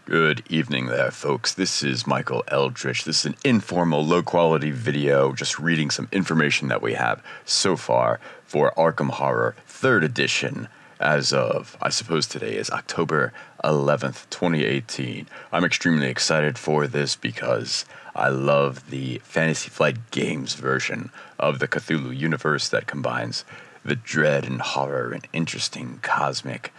Good evening there, folks. This is Michael Eldridge. This is an informal, low-quality video, just reading some information that we have so far for Arkham Horror 3rd Edition as of, I suppose today is October 11th, 2018. I'm extremely excited for this because I love the Fantasy Flight Games version of the Cthulhu universe that combines the dread and horror and interesting cosmic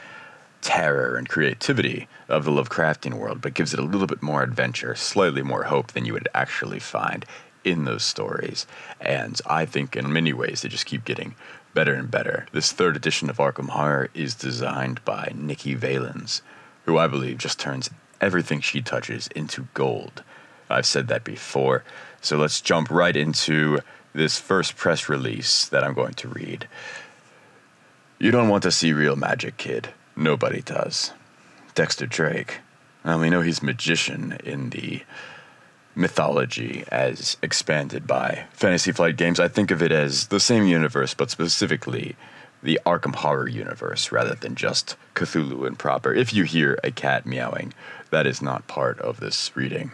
terror and creativity of the Lovecraftian world, but gives it a little bit more adventure, slightly more hope than you would actually find in those stories. And I think in many ways they just keep getting better and better. This 3rd edition of Arkham Horror is designed by Nikki Valens, who I believe just turns everything she touches into gold. I've said that before, so let's jump right into this first press release that I'm going to read. You don't want to see real magic, kid. Nobody does. Dexter Drake. Well, we know he's a magician in the mythology as expanded by Fantasy Flight Games. I think of it as the same universe, but specifically the Arkham Horror universe, rather than just Cthulhu and proper. If you hear a cat meowing, that is not part of this reading.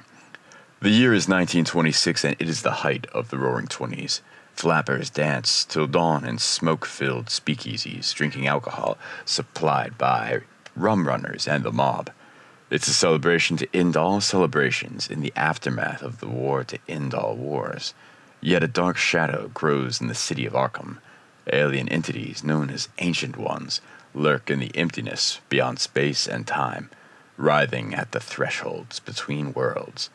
The year is 1926, and it is the height of the Roaring Twenties. Flappers dance till dawn in smoke-filled speakeasies, drinking alcohol supplied by rum runners and the mob. It's a celebration to end all celebrations in the aftermath of the war to end all wars. Yet a dark shadow grows in the city of Arkham. Alien entities known as Ancient Ones lurk in the emptiness beyond space and time, writhing at the thresholds between worlds.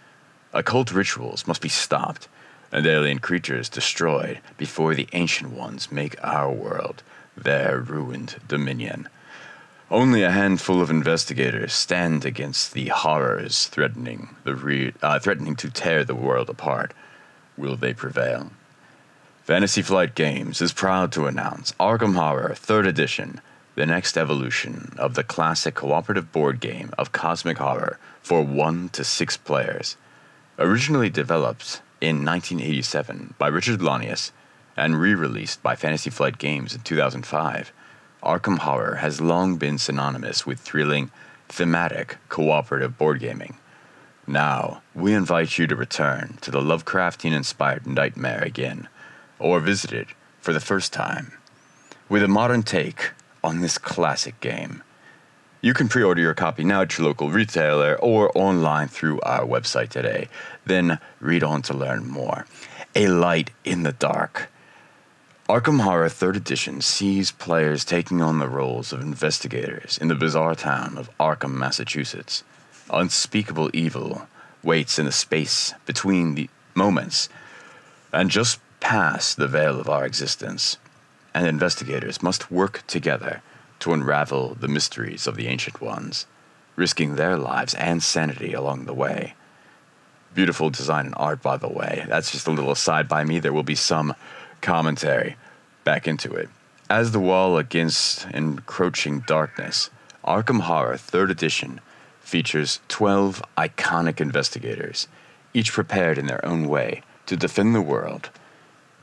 Occult rituals must be stopped, and alien creatures destroyed before the Ancient Ones make our world their ruined dominion. Only a handful of investigators stand against the horrors threatening to tear the world apart. Will they prevail? Fantasy Flight Games is proud to announce Arkham Horror 3rd Edition, the next evolution of the classic cooperative board game of cosmic horror for 1 to 6 players. Originally developed in 1987 by Richard Lanius and re-released by Fantasy Flight Games in 2005, Arkham Horror has long been synonymous with thrilling, thematic, cooperative board gaming. Now, we invite you to return to the Lovecraftian-inspired nightmare again, or visit it for the first time, with a modern take on this classic game. You can pre-order your copy now at your local retailer or online through our website today. Then read on to learn more. A light in the dark. Arkham Horror 3rd Edition sees players taking on the roles of investigators in the bizarre town of Arkham, Massachusetts. Unspeakable evil waits in the space between the moments and just past the veil of our existence, and investigators must work together to unravel the mysteries of the Ancient Ones, risking their lives and sanity along the way. Beautiful design and art, by the way. That's just a little aside by me. There will be some commentary back into it. As the wall against encroaching darkness, Arkham Horror 3rd Edition features 12 iconic investigators, each prepared in their own way to defend the world.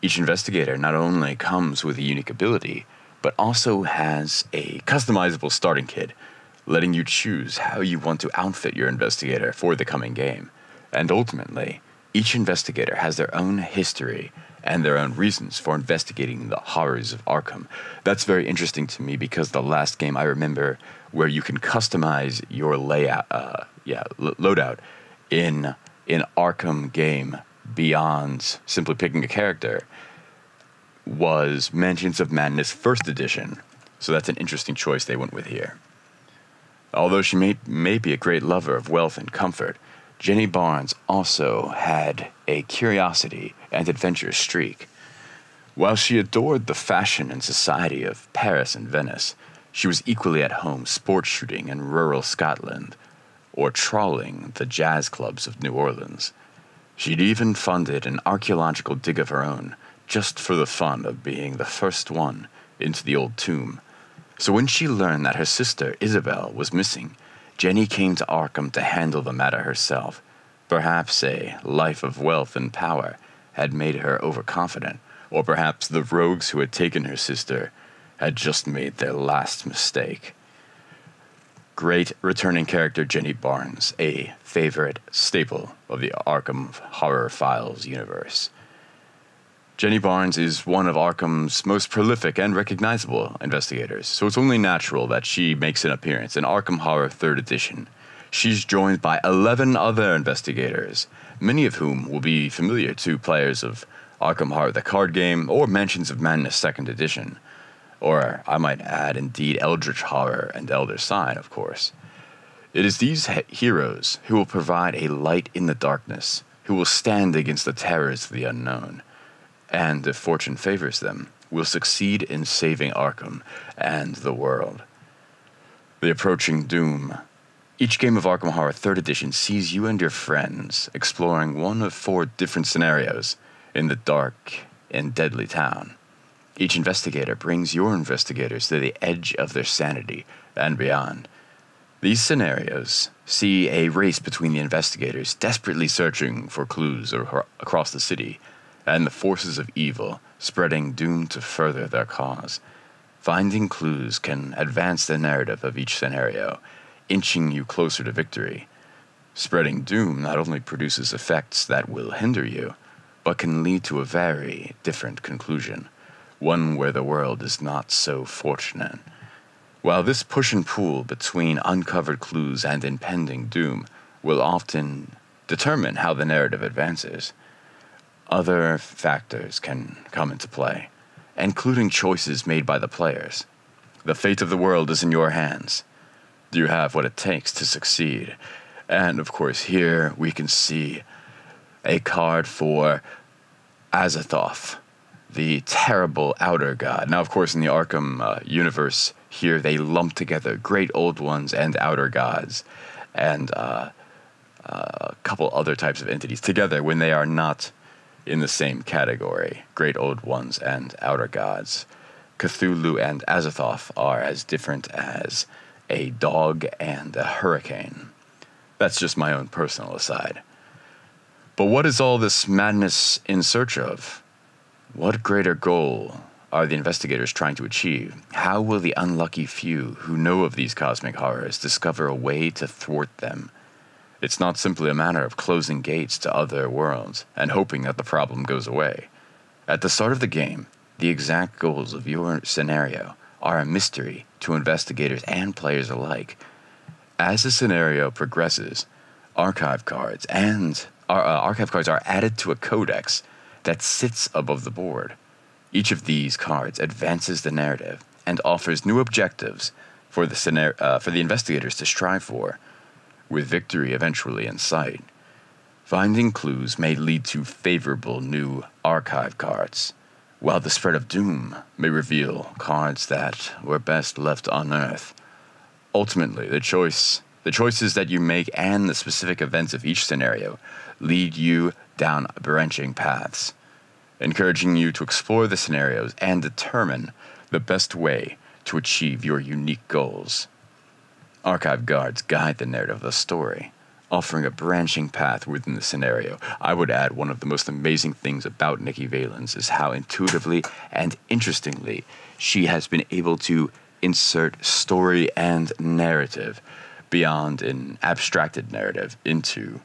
Each investigator not only comes with a unique ability, but also has a customizable starting kit, letting you choose how you want to outfit your investigator for the coming game. And ultimately, each investigator has their own history and their own reasons for investigating the horrors of Arkham. That's very interesting to me because the last game I remember where you can customize your loadout in Arkham game beyond simply picking a character was Mansions of Madness 1st Edition, so that's an interesting choice they went with here. Although she may be a great lover of wealth and comfort, Jenny Barnes also had a curiosity and adventure streak. While she adored the fashion and society of Paris and Venice, she was equally at home sports shooting in rural Scotland or trawling the jazz clubs of New Orleans. She'd even funded an archaeological dig of her own, just for the fun of being the first one into the old tomb. So when she learned that her sister Isabel was missing, Jenny came to Arkham to handle the matter herself. Perhaps a life of wealth and power had made her overconfident, or perhaps the rogues who had taken her sister had just made their last mistake. Great returning character Jenny Barnes, a favorite staple of the Arkham Horror Files universe. Jenny Barnes is one of Arkham's most prolific and recognizable investigators, so it's only natural that she makes an appearance in Arkham Horror 3rd Edition. She's joined by 11 other investigators, many of whom will be familiar to players of Arkham Horror the card game or Mansions of Madness 2nd Edition. Or, I might add, indeed, Eldritch Horror and Elder Sign, of course. It is these heroes who will provide a light in the darkness, who will stand against the terrors of the unknown, and, if fortune favors them, will succeed in saving Arkham and the world. The approaching doom. Each game of Arkham Horror 3rd Edition sees you and your friends exploring one of 4 different scenarios in the dark and deadly town. Each investigator brings your investigators to the edge of their sanity and beyond. These scenarios see a race between the investigators desperately searching for clues across the city and the forces of evil spreading doom to further their cause. Finding clues can advance the narrative of each scenario, inching you closer to victory. Spreading doom not only produces effects that will hinder you, but can lead to a very different conclusion. One where the world is not so fortunate. While this push and pull between uncovered clues and impending doom will often determine how the narrative advances, other factors can come into play, including choices made by the players. The fate of the world is in your hands. Do you have what it takes to succeed? And, of course, here we can see a card for Azathoth, the terrible outer god. Now, of course, in the Arkham universe, here they lump together great old ones and outer gods, and a couple other types of entities together when they are not in the same category. Great old ones and outer gods. Cthulhu and Azathoth are as different as a dog and a hurricane. That's just my own personal aside. But what is all this madness in search of? What greater goal are the investigators trying to achieve? How will the unlucky few who know of these cosmic horrors discover a way to thwart them? It's not simply a matter of closing gates to other worlds and hoping that the problem goes away. At the start of the game, the exact goals of your scenario are a mystery to investigators and players alike. As the scenario progresses, archive cards are added to a codex that sits above the board. Each of these cards advances the narrative and offers new objectives for the investigators to strive for, with victory eventually in sight. Finding clues may lead to favorable new archive cards, while the spread of doom may reveal cards that were best left unearthed. Ultimately, the choices that you make and the specific events of each scenario lead you down branching paths, encouraging you to explore the scenarios and determine the best way to achieve your unique goals. Archive guards guide the narrative of the story, offering a branching path within the scenario. I would add one of the most amazing things about Nikki Valens is how intuitively and interestingly she has been able to insert story and narrative beyond an abstracted narrative into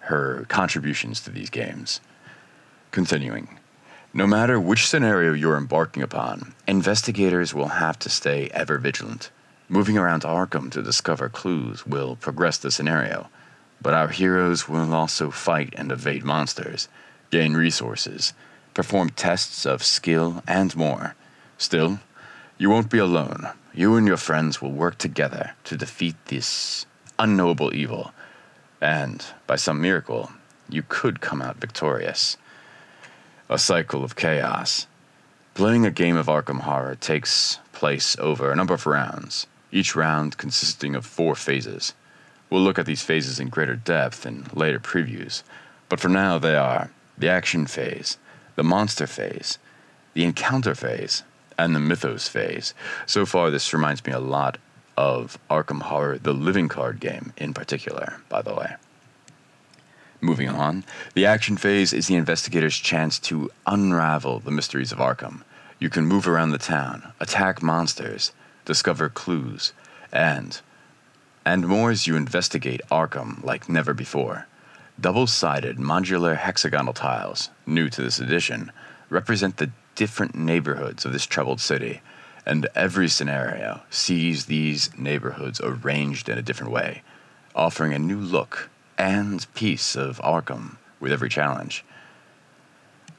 her contributions to these games. Continuing. No matter which scenario you're embarking upon, investigators will have to stay ever vigilant. Moving around Arkham to discover clues will progress the scenario, but our heroes will also fight and evade monsters, gain resources, perform tests of skill, and more. Still, you won't be alone. You and your friends will work together to defeat this unknowable evil, and, by some miracle, you could come out victorious. A cycle of chaos. Playing a game of Arkham Horror takes place over a number of rounds, each round consisting of 4 phases. We'll look at these phases in greater depth in later previews, but for now they are the action phase, the monster phase, the encounter phase, and the mythos phase. So far, this reminds me a lot of Arkham Horror, the living card game in particular, by the way. Moving on, the action phase is the investigator's chance to unravel the mysteries of Arkham. You can move around the town, attack monsters, discover clues, and and more as you investigate Arkham like never before. Double-sided modular hexagonal tiles, new to this edition, represent the different neighborhoods of this troubled city, and every scenario sees these neighborhoods arranged in a different way, offering a new look and piece of Arkham with every challenge.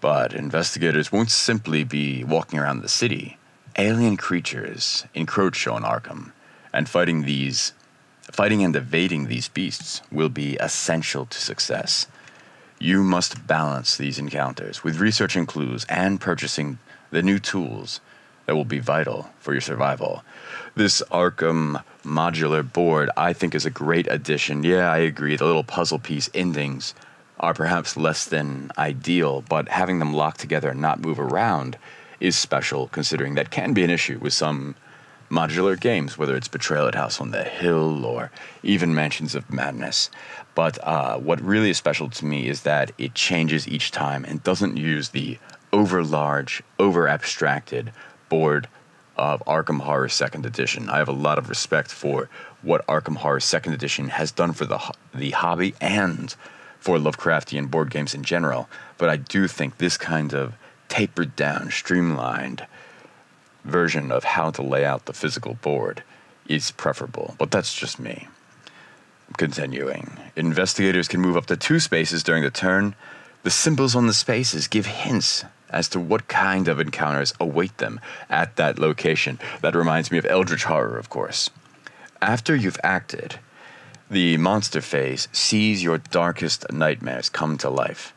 But investigators won't simply be walking around the city. Alien creatures encroach on Arkham, and fighting and evading these beasts will be essential to success. You must balance these encounters with researching clues and purchasing the new tools that will be vital for your survival. This Arkham modular board, I think, is a great addition. Yeah, I agree, the little puzzle piece endings are perhaps less than ideal, but having them locked together and not move around is special, considering that can be an issue with some modular games, whether it's Betrayal at House on the Hill or even Mansions of Madness. But what really is special to me is that it changes each time and doesn't use the over-large, over-abstracted board of Arkham Horror 2nd Edition. I have a lot of respect for what Arkham Horror 2nd Edition has done for the hobby and for Lovecraftian board games in general, but I do think this kind of tapered down, streamlined version of how to lay out the physical board is preferable, but that's just me. Continuing, investigators can move up to 2 spaces during the turn. The symbols on the spaces give hints as to what kind of encounters await them at that location. That reminds me of Eldritch Horror, of course. After you've acted, the monster phase sees your darkest nightmares come to life.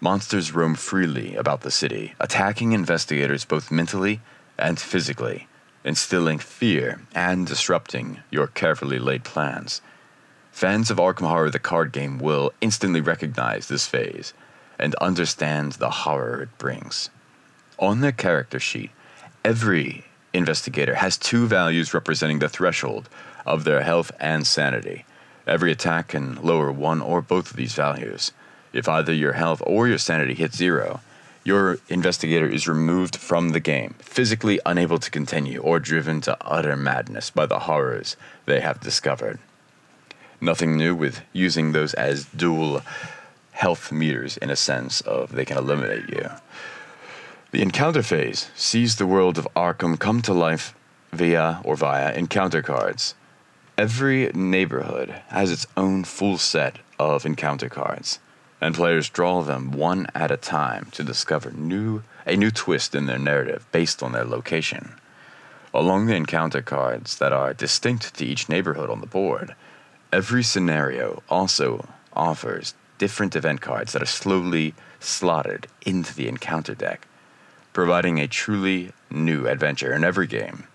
Monsters roam freely about the city, attacking investigators both mentally and physically, instilling fear and disrupting your carefully laid plans. Fans of Arkham Horror the card game will instantly recognize this phase and understand the horror it brings. On their character sheet, every investigator has 2 values representing the threshold of their health and sanity. Every attack can lower one or both of these values. If either your health or your sanity hits 0, your investigator is removed from the game, physically unable to continue or driven to utter madness by the horrors they have discovered. Nothing new with using those as dual health meters in a sense of they can eliminate you. The encounter phase sees the world of Arkham come to life via encounter cards. Every neighborhood has its own full set of encounter cards, and players draw them one at a time to discover a new twist in their narrative based on their location. Along the encounter cards that are distinct to each neighborhood on the board, every scenario also offers different event cards that are slowly slotted into the encounter deck, providing a truly new adventure in every game.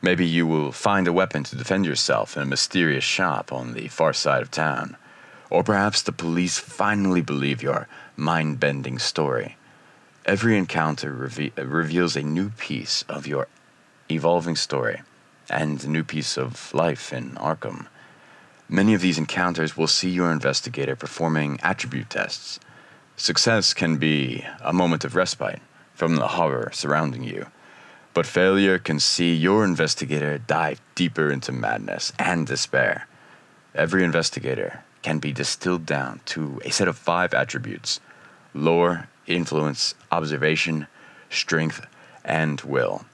Maybe you will find a weapon to defend yourself in a mysterious shop on the far side of town. Or perhaps the police finally believe your mind-bending story. Every encounter reveals a new piece of your evolving story and a new piece of life in Arkham. Many of these encounters will see your investigator performing attribute tests. Success can be a moment of respite from the horror surrounding you, but failure can see your investigator dive deeper into madness and despair. Every investigator can be distilled down to a set of 5 attributes: lore, influence, observation, strength, and will.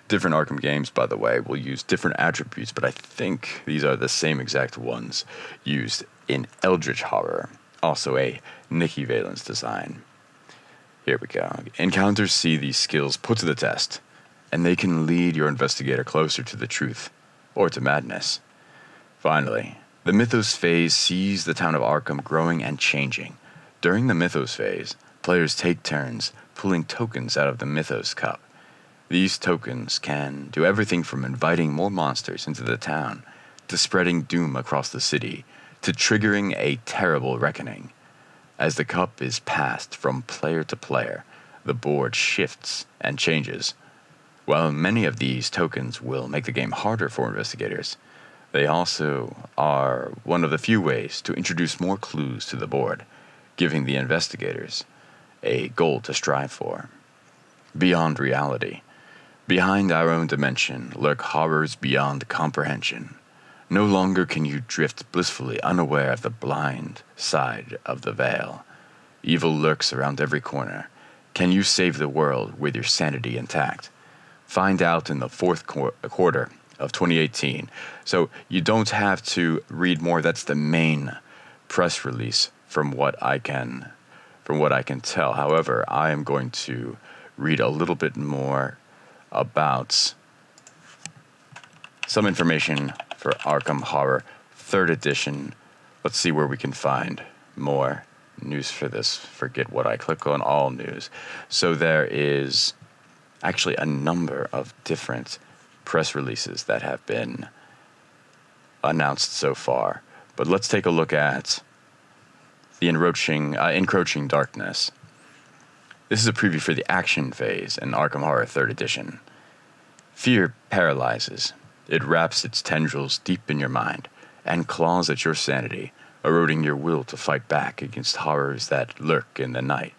Different Arkham games, by the way, will use different attributes, but I think these are the same exact ones used in Eldritch Horror, also a Nikki Valens design. Here we go. Encounters see these skills put to the test, and they can lead your investigator closer to the truth, or to madness. Finally, the Mythos phase sees the town of Arkham growing and changing. During the Mythos phase, players take turns pulling tokens out of the Mythos Cup. These tokens can do everything from inviting more monsters into the town, to spreading doom across the city, to triggering a terrible reckoning. As the cup is passed from player to player, the board shifts and changes. While many of these tokens will make the game harder for investigators, they also are one of the few ways to introduce more clues to the board, giving the investigators a goal to strive for. Beyond reality. Behind our own dimension lurk horrors beyond comprehension. No longer can you drift blissfully unaware of the blind side of the veil. Evil lurks around every corner. Can you save the world with your sanity intact? Find out in the fourth quarter of 2018. So you don't have to read more. That's the main press release from what I can tell. However, I am going to read a little bit more about some information for Arkham Horror 3rd edition. Let's see where we can find more news for this. Forget what I click on, all news. So there is actually a number of different press releases that have been announced so far. But let's take a look at the Encroaching Darkness. This is a preview for the action phase in Arkham Horror 3rd edition. Fear paralyzes. It wraps its tendrils deep in your mind and claws at your sanity, eroding your will to fight back against horrors that lurk in the night.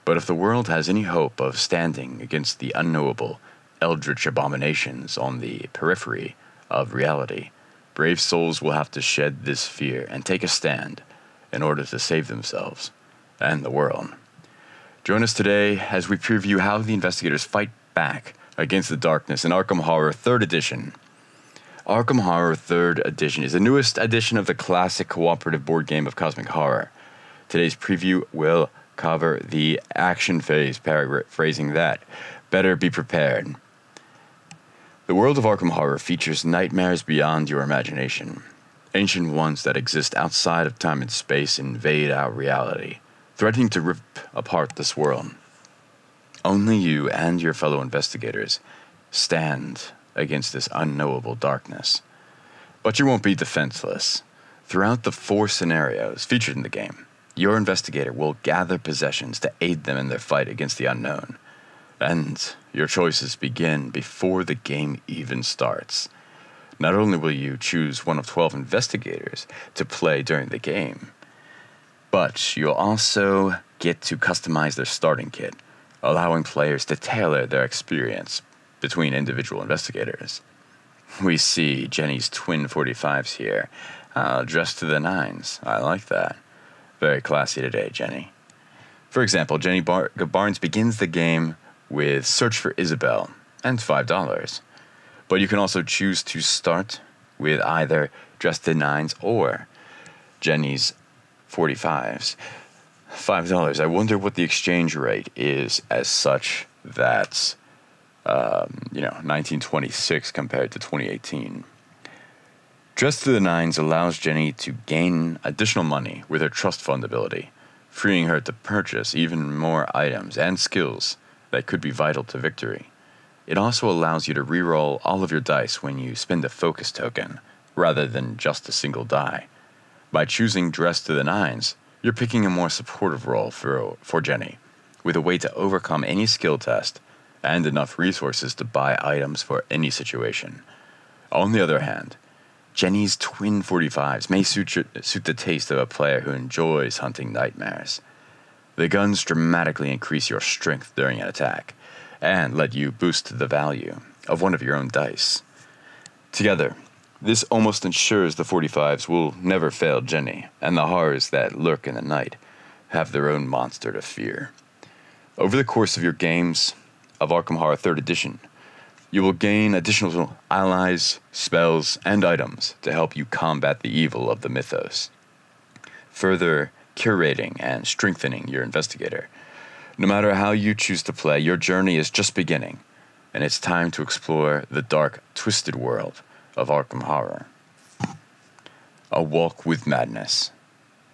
But if the world has any hope of standing against the unknowable, eldritch abominations on the periphery of reality, brave souls will have to shed this fear and take a stand in order to save themselves and the world. Join us today as we preview how the investigators fight back against the darkness in Arkham Horror 3rd edition. Arkham Horror 3rd edition is the newest edition of the classic cooperative board game of cosmic horror. Today's preview will cover the action phase, paraphrasing that. Better be prepared. The world of Arkham Horror features nightmares beyond your imagination. Ancient ones that exist outside of time and space invade our reality, threatening to rip apart this world. Only you and your fellow investigators stand against this unknowable darkness. But you won't be defenseless. Throughout the 4 scenarios featured in the game, your investigator will gather possessions to aid them in their fight against the unknown. And your choices begin before the game even starts. Not only will you choose one of 12 investigators to play during the game, but you'll also get to customize their starting kit, allowing players to tailor their experience between individual investigators. We see Jenny's twin 45s here, dressed to the nines. I like that. Very classy today, Jenny. For example, Jenny Barnes begins the game with Search for Isabel and $5. But you can also choose to start with either Dressed to the Nines or Jenny's 45s. $5. I wonder what the exchange rate is as such that 1926 compared to 2018. Dressed to the Nines allows Jenny to gain additional money with her trust fund ability, freeing her to purchase even more items and skills that could be vital to victory. It also allows you to reroll all of your dice when you spend a focus token, rather than just a single die. By choosing Dressed to the Nines, you're picking a more supportive role for Jenny, with a way to overcome any skill test and enough resources to buy items for any situation. On the other hand, Jenny's twin 45s may suit the taste of a player who enjoys hunting nightmares. The guns dramatically increase your strength during an attack, and let you boost the value of one of your own dice. Together, this almost ensures the 45s will never fail Jenny, and the horrors that lurk in the night have their own monster to fear. Over the course of your games of Arkham Horror 3rd edition, you will gain additional allies, spells, and items to help you combat the evil of the mythos, further curating and strengthening your investigator. No matter how you choose to play, your journey is just beginning, and it's time to explore the dark, twisted world of Arkham Horror. A walk with madness.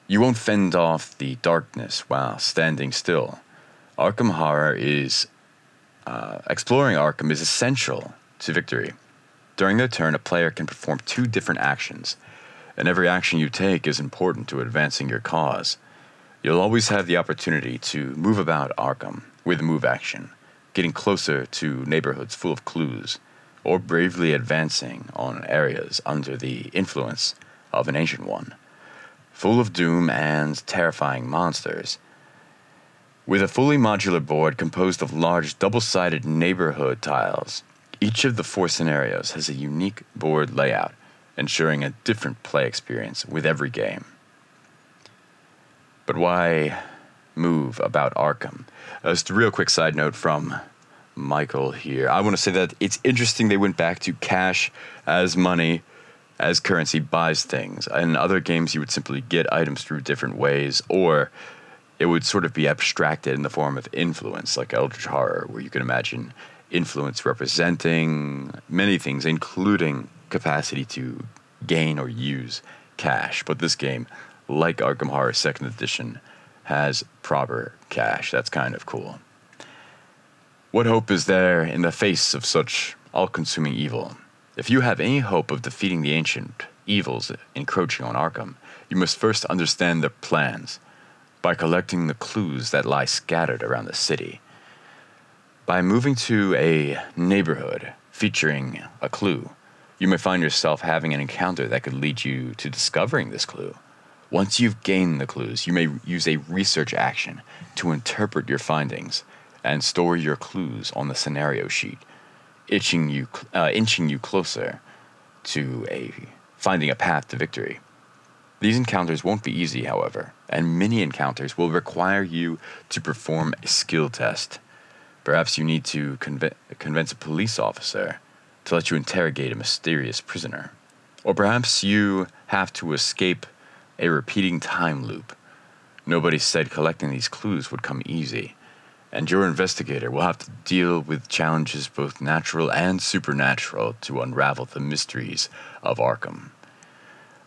You won't fend off the darkness while standing still. Arkham Horror is exploring Arkham is essential to victory. During their turn, a player can perform 2 different actions, and every action you take is important to advancing your cause. You'll always have the opportunity to move about Arkham with a move action, getting closer to neighborhoods full of clues, or bravely advancing on areas under the influence of an ancient one, full of doom and terrifying monsters. With a fully modular board composed of large double-sided neighborhood tiles, each of the 4 scenarios has a unique board layout ensuring a different play experience with every game. But why move about Arkham? Just a real quick side note from Michael here. I want to say that it's interesting they went back to cash as money, as currency buys things. In other games, you would simply get items through different ways, or it would sort of be abstracted in the form of influence, like Eldritch Horror, where you can imagine influence representing many things, including capacity to gain or use cash. But this game, like Arkham Horror 2nd Edition, has proper cash. That's kind of cool. What hope is there in the face of such all-consuming evil? If you have any hope of defeating the ancient evils encroaching on Arkham, you must first understand their plans by collecting the clues that lie scattered around the city. By moving to a neighborhood featuring a clue, you may find yourself having an encounter that could lead you to discovering this clue. Once you've gained the clues, you may use a research action to interpret your findings and store your clues on the scenario sheet, inching you closer to finding a path to victory. These encounters won't be easy, however, and many encounters will require you to perform a skill test. Perhaps you need to convince a police officer to let you interrogate a mysterious prisoner. Or perhaps you have to escape a repeating time loop. Nobody said collecting these clues would come easy, and your investigator will have to deal with challenges both natural and supernatural to unravel the mysteries of Arkham.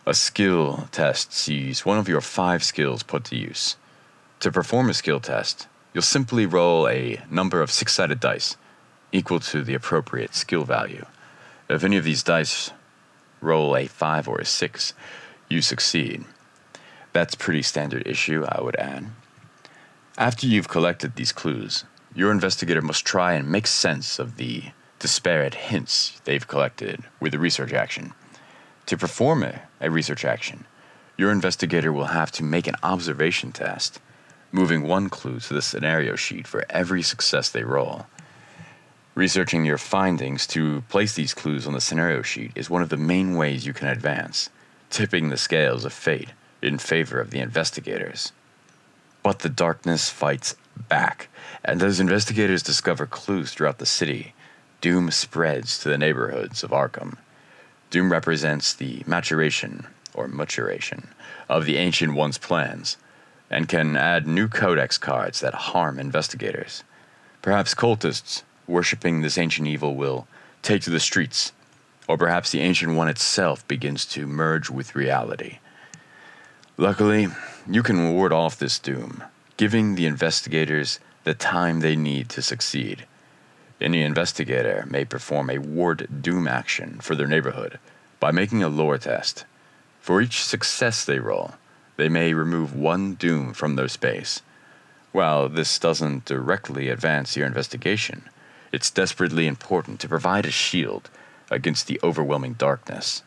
A skill test sees one of your 5 skills put to use. To perform a skill test, you'll simply roll a number of 6-sided dice equal to the appropriate skill value. If any of these dice roll a 5 or a 6, you succeed. That's pretty standard issue, I would add. After you've collected these clues, your investigator must try and make sense of the disparate hints they've collected with a research action. To perform a research action, your investigator will have to make an observation test, moving one clue to the scenario sheet for every success they roll. Researching your findings to place these clues on the scenario sheet is one of the main ways you can advance, tipping the scales of fate in favor of the investigators. But the darkness fights back, and as investigators discover clues throughout the city, doom spreads to the neighborhoods of Arkham. Doom represents the maturation of the Ancient One's plans, and can add new codex cards that harm investigators. Perhaps cultists worshipping this ancient evil will take to the streets, or perhaps the Ancient One itself begins to merge with reality. Luckily, you can ward off this doom, giving the investigators the time they need to succeed. Any investigator may perform a ward doom action for their neighborhood by making a lore test. For each success they roll, they may remove 1 doom from their space. While this doesn't directly advance your investigation, it's desperately important to provide a shield against the overwhelming darkness.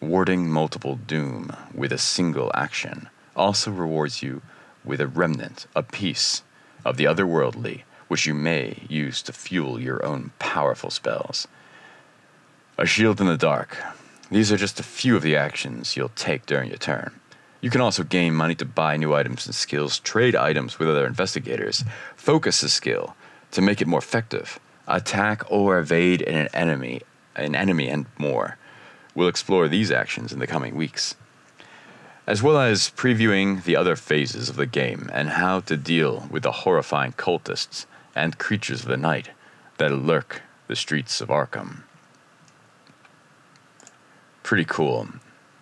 Warding multiple doom with a single action also rewards you with a remnant, a piece of the otherworldly, which you may use to fuel your own powerful spells. A shield in the dark. These are just a few of the actions you'll take during your turn. You can also gain money to buy new items and skills, trade items with other investigators, focus a skill to make it more effective, attack or evade an enemy, and more. We'll explore these actions in the coming weeks, as well as previewing the other phases of the game and how to deal with the horrifying cultists and creatures of the night that lurk the streets of Arkham. Pretty cool.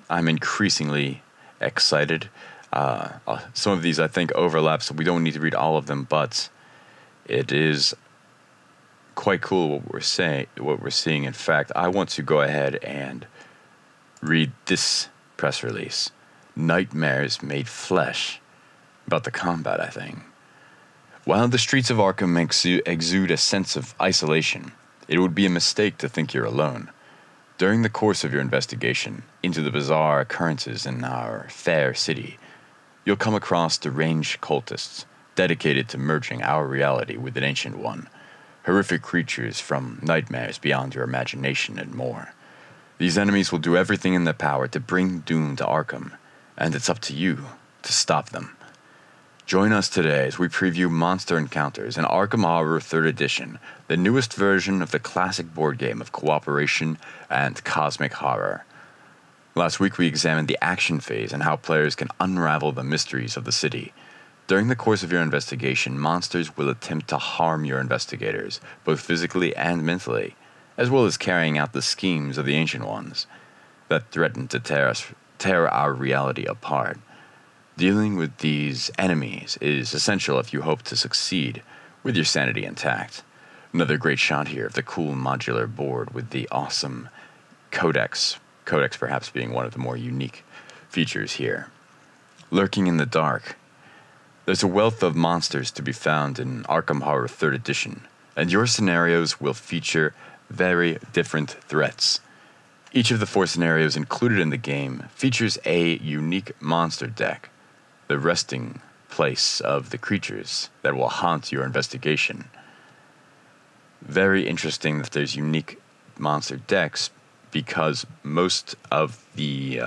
I'm increasingly excited. Some of these I think overlap, so we don't need to read all of them, but it is quite cool what we're seeing. In fact, I want to go ahead and read this press release. Nightmares made flesh. About the combat, I think. While the streets of Arkham exude a sense of isolation, it would be a mistake to think you're alone. During the course of your investigation into the bizarre occurrences in our fair city, you'll come across deranged cultists dedicated to merging our reality with an Ancient One, horrific creatures from nightmares beyond your imagination, and more. These enemies will do everything in their power to bring doom to Arkham, and it's up to you to stop them. Join us today as we preview Monster Encounters in Arkham Horror 3rd Edition, the newest version of the classic board game of cooperation and cosmic horror. Last week we examined the action phase and how players can unravel the mysteries of the city. During the course of your investigation, monsters will attempt to harm your investigators, both physically and mentally, as well as carrying out the schemes of the Ancient Ones that threaten to tear our reality apart. Dealing with these enemies is essential if you hope to succeed with your sanity intact. Another great shot here of the cool modular board with the awesome codex perhaps being one of the more unique features here. Lurking in the dark, there's a wealth of monsters to be found in Arkham Horror 3rd Edition, and your scenarios will feature very different threats. Each of the 4 scenarios included in the game features a unique monster deck, the resting place of the creatures that will haunt your investigation. Very interesting that there's unique monster decks, because most of the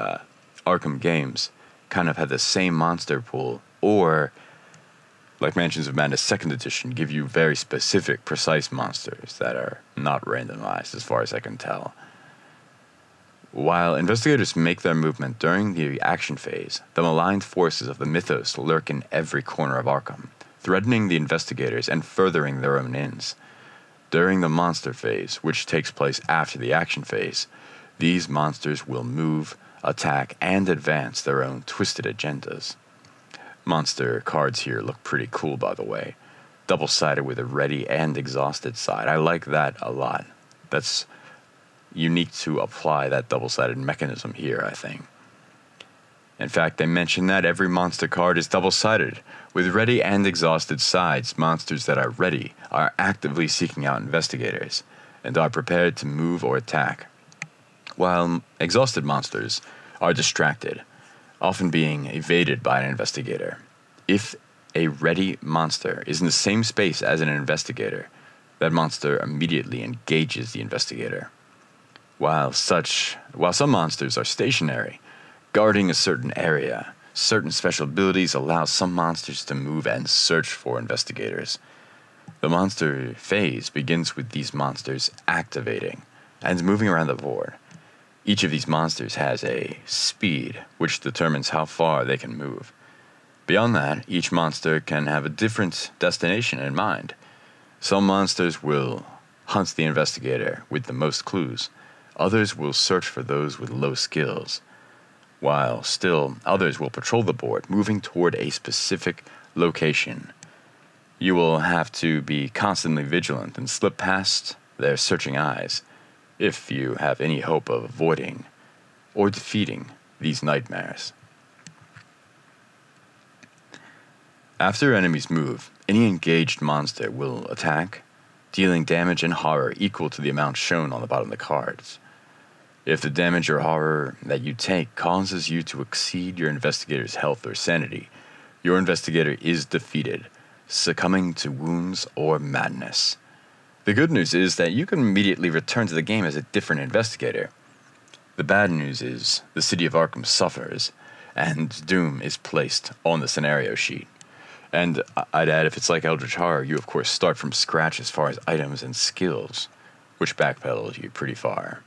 Arkham games kind of had the same monster pool, or, like Mansions of Madness 2nd Edition, give you very specific, precise monsters that are not randomized as far as I can tell. While investigators make their movement during the action phase, the maligned forces of the mythos lurk in every corner of Arkham, threatening the investigators and furthering their own ends. During the monster phase, which takes place after the action phase, these monsters will move, attack, and advance their own twisted agendas. Monster cards here look pretty cool, by the way. Double-sided with a ready and exhausted side. I like that a lot. That's unique to apply that double-sided mechanism here, I think. In fact, they mention that every monster card is double-sided. With ready and exhausted sides, monsters that are ready are actively seeking out investigators and are prepared to move or attack, while exhausted monsters are distracted, often being evaded by an investigator. If a ready monster is in the same space as an investigator, that monster immediately engages the investigator. While some monsters are stationary, guarding a certain area, certain special abilities allow some monsters to move and search for investigators. The monster phase begins with these monsters activating and moving around the board. Each of these monsters has a speed, which determines how far they can move. Beyond that, each monster can have a different destination in mind. Some monsters will hunt the investigator with the most clues. Others will search for those with low skills, while still others will patrol the board, moving toward a specific location. You will have to be constantly vigilant and slip past their searching eyes if you have any hope of avoiding or defeating these nightmares. After enemies move, any engaged monster will attack, dealing damage and horror equal to the amount shown on the bottom of the cards. If the damage or horror that you take causes you to exceed your investigator's health or sanity, your investigator is defeated, succumbing to wounds or madness. The good news is that you can immediately return to the game as a different investigator. The bad news is the city of Arkham suffers, and doom is placed on the scenario sheet. And I'd add, if it's like Eldritch Horror, you of course start from scratch as far as items and skills, which backpedals you pretty far.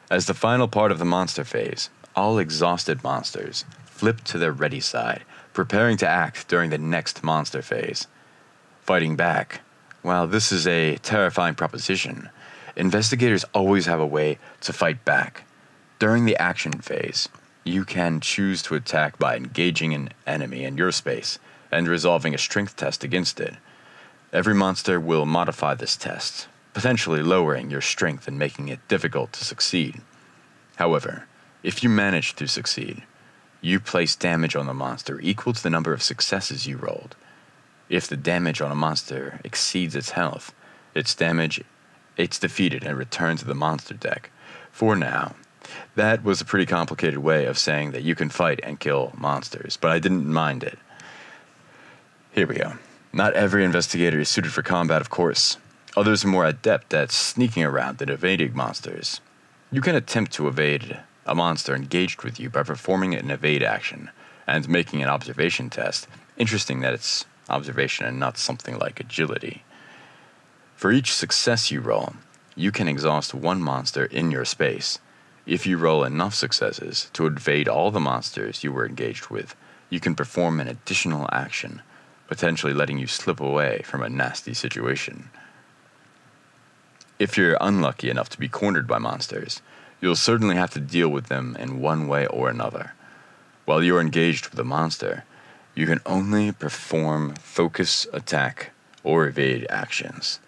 As the final part of the monster phase, all exhausted monsters flip to their ready side, preparing to act during the next monster phase. Fighting back. While this is a terrifying proposition, investigators always have a way to fight back. During the action phase, you can choose to attack by engaging an enemy in your space and resolving a strength test against it. Every monster will modify this test, potentially lowering your strength and making it difficult to succeed. However, if you manage to succeed, you place damage on the monster equal to the number of successes you rolled. If the damage on a monster exceeds its health, it's defeated and returned to the monster deck. For now, that was a pretty complicated way of saying that you can fight and kill monsters, but I didn't mind it. Here we go. Not every investigator is suited for combat, of course. Others are more adept at sneaking around and evading monsters. You can attempt to evade a monster engaged with you by performing an evade action and making an observation test. Interesting that it's observation and not something like agility. For each success you roll, you can exhaust one monster in your space. If you roll enough successes to evade all the monsters you were engaged with, you can perform an additional action, potentially letting you slip away from a nasty situation. If you're unlucky enough to be cornered by monsters, you'll certainly have to deal with them in one way or another. While you're engaged with a monster, you can only perform focus, attack, or evade actions.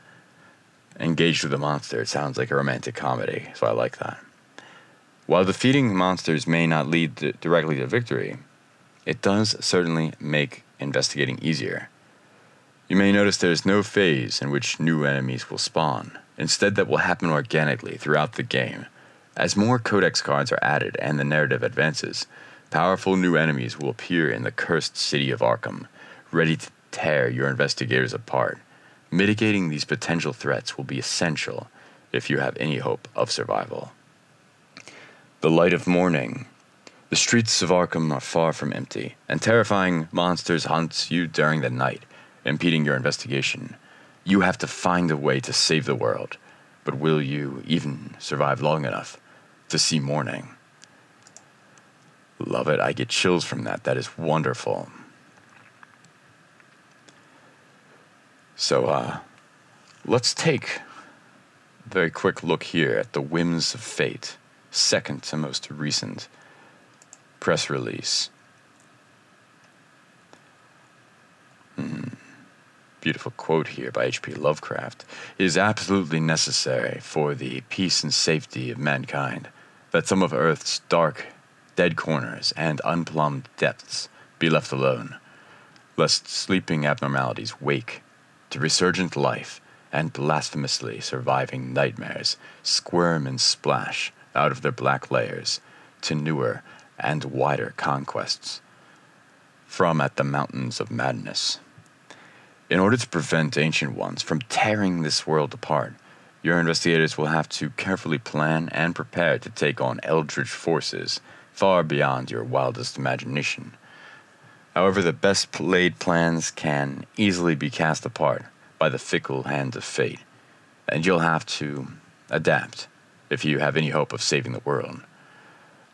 Engaged with a monster, it sounds like a romantic comedy, so I like that. While defeating monsters may not lead directly to victory, it does certainly make investigating easier. You may notice there's no phase in which new enemies will spawn. Instead, that will happen organically throughout the game. As more codex cards are added and the narrative advances, powerful new enemies will appear in the cursed city of Arkham, ready to tear your investigators apart. Mitigating these potential threats will be essential if you have any hope of survival. The light of morning. The streets of Arkham are far from empty, and terrifying monsters hunt you during the night, impeding your investigation. You have to find a way to save the world, but will you even survive long enough to see morning? Love it. I get chills from that. That is wonderful. So, let's take a very quick look here at the Whims of Fate, second to most recent press release. Beautiful quote here by H.P. Lovecraft. It is absolutely necessary for the peace and safety of mankind that some of Earth's dark, dead corners and unplumbed depths be left alone, lest sleeping abnormalities wake to resurgent life and blasphemously surviving nightmares squirm and splash out of their black layers to newer and wider conquests from at the mountains of madness. In order to prevent ancient ones from tearing this world apart, your investigators will have to carefully plan and prepare to take on eldritch forces far beyond your wildest imagination. However, the best laid plans can easily be cast apart by the fickle hand of fate, and you'll have to adapt if you have any hope of saving the world.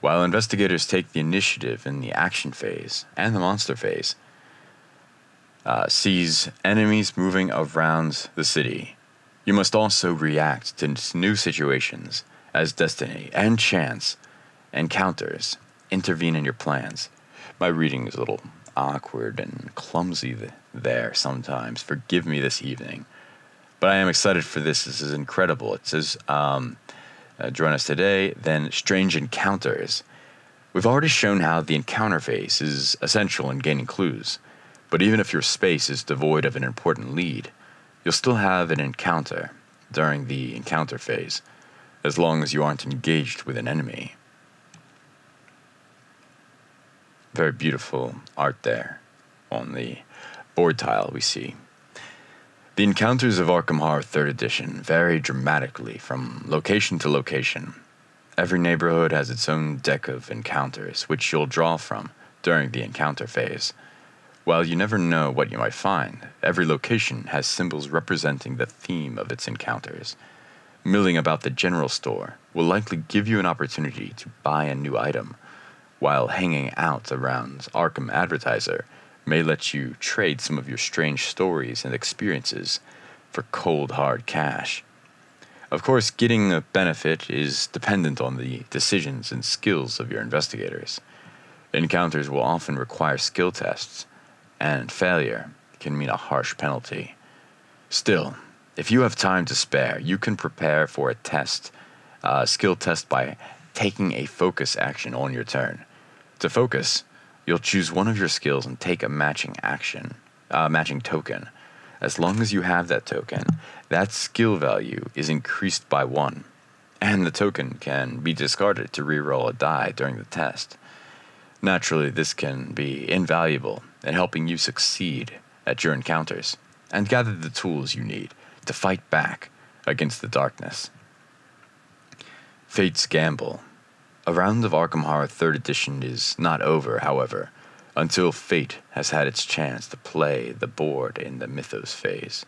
While investigators take the initiative in the action phase and the monster phase, sees enemies moving around the city, you must also react to new situations as destiny and chance encounters intervene in your plans. My reading is a little awkward and clumsy there sometimes. Forgive me this evening. But I am excited for this. This is incredible. It says, join us today, then Strange Encounters. We've already shown how the encounter phase is essential in gaining clues. But even if your space is devoid of an important lead, you'll still have an encounter during the encounter phase, as long as you aren't engaged with an enemy. Very beautiful art there on the board tile we see. The encounters of Arkham Horror 3rd Edition vary dramatically from location to location. Every neighborhood has its own deck of encounters, which you'll draw from during the encounter phase. While you never know what you might find, every location has symbols representing the theme of its encounters. Milling about the general store will likely give you an opportunity to buy a new item, while hanging out around Arkham Advertiser may let you trade some of your strange stories and experiences for cold, hard cash. Of course, getting a benefit is dependent on the decisions and skills of your investigators. Encounters will often require skill tests, and failure can mean a harsh penalty. Still, if you have time to spare, you can prepare for a skill test by taking a focus action on your turn. To focus, you'll choose one of your skills and take a matching token. As long as you have that token, that skill value is increased by 1, and the token can be discarded to reroll a die during the test. Naturally, this can be invaluable in helping you succeed at your encounters and gather the tools you need to fight back against the darkness. Fate's Gamble. A round of Arkham Horror 3rd Edition is not over, however, until Fate has had its chance to play the board in the Mythos phase,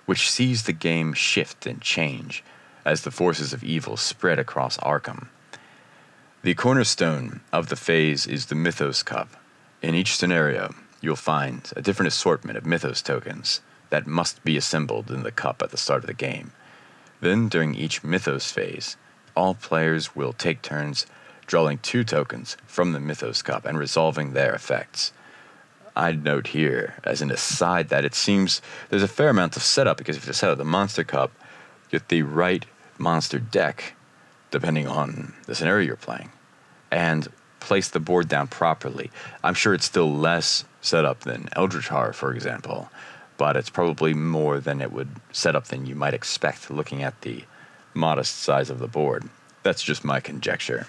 which sees the game shift and change as the forces of evil spread across Arkham. The cornerstone of the phase is the Mythos Cup. In each scenario, you'll find a different assortment of Mythos tokens that must be assembled in the cup at the start of the game. Then, during each Mythos phase, all players will take turns drawing 2 tokens from the Mythos Cup and resolving their effects. I'd note here, as an aside, that it seems there's a fair amount of setup, because if you set up the Monster Cup, get the right monster deck, depending on the scenario you're playing, and place the board down properly. I'm sure it's still less setup than Eldritch Horror, for example, but it's probably more than it would set up than you might expect looking at the modest size of the board. That's just my conjecture.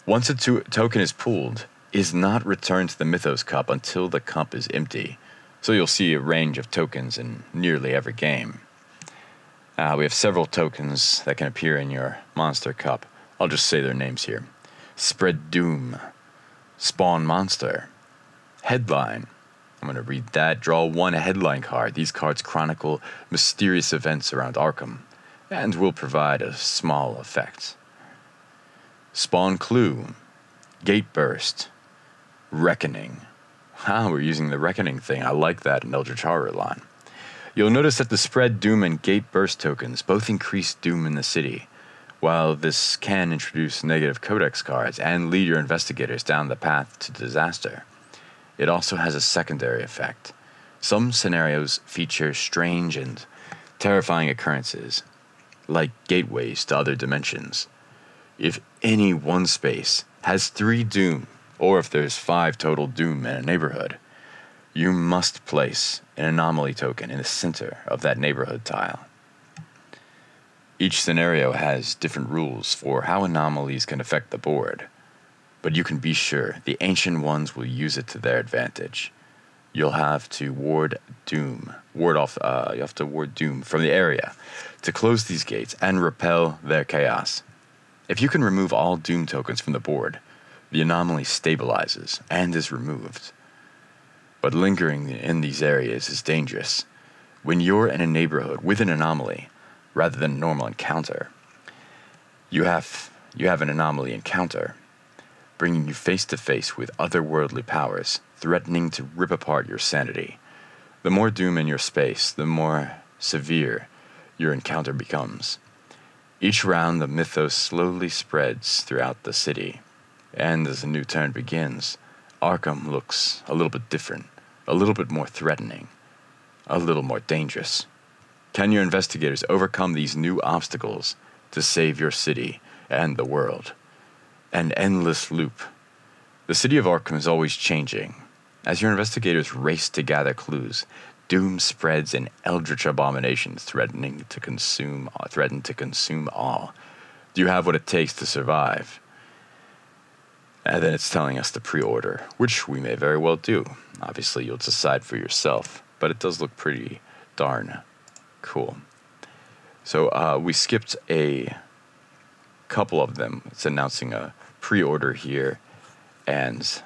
Once a token is pooled, it is not returned to the Mythos Cup until the cup is empty, so you'll see a range of tokens in nearly every game. We have several tokens that can appear in your Monster Cup. I'll just say their names here. Spread Doom, Spawn Monster, Headline. I'm going to read that. Draw 1 headline card. These cards chronicle mysterious events around Arkham and will provide a small effect. Spawn Clue, Gate Burst, Reckoning. We're using the Reckoning thing. I like that in Eldritch Horror line. You'll notice that the Spread Doom and Gate Burst tokens both increase doom in the city. While this can introduce negative codex cards and lead your investigators down the path to disaster, it also has a secondary effect. Some scenarios feature strange and terrifying occurrences, like gateways to other dimensions. If any one space has 3 doom, or if there's 5 total doom in a neighborhood, you must place an anomaly token in the center of that neighborhood tile. Each scenario has different rules for how anomalies can affect the board, but you can be sure the ancient ones will use it to their advantage. You'll have to ward doom from the area to close these gates and repel their chaos. If you can remove all doom tokens from the board, the anomaly stabilizes and is removed. But lingering in these areas is dangerous. When you're in a neighborhood with an anomaly, rather than a normal encounter, you have an anomaly encounter, bringing you face to face with otherworldly powers, threatening to rip apart your sanity. The more doom in your space, the more severe your encounter becomes. Each round, the mythos slowly spreads throughout the city, and as a new turn begins, Arkham looks a little bit different, a little bit more threatening, a little more dangerous. Can your investigators overcome these new obstacles to save your city and the world? An endless loop. The city of Arkham is always changing. As your investigators race to gather clues, doom spreads and eldritch abominations threaten to consume all. Do you have what it takes to survive? And then it's telling us to pre-order, which we may very well do. Obviously, you'll decide for yourself, but it does look pretty darn cool. So we skipped a couple of them. It's announcing a pre-order here, and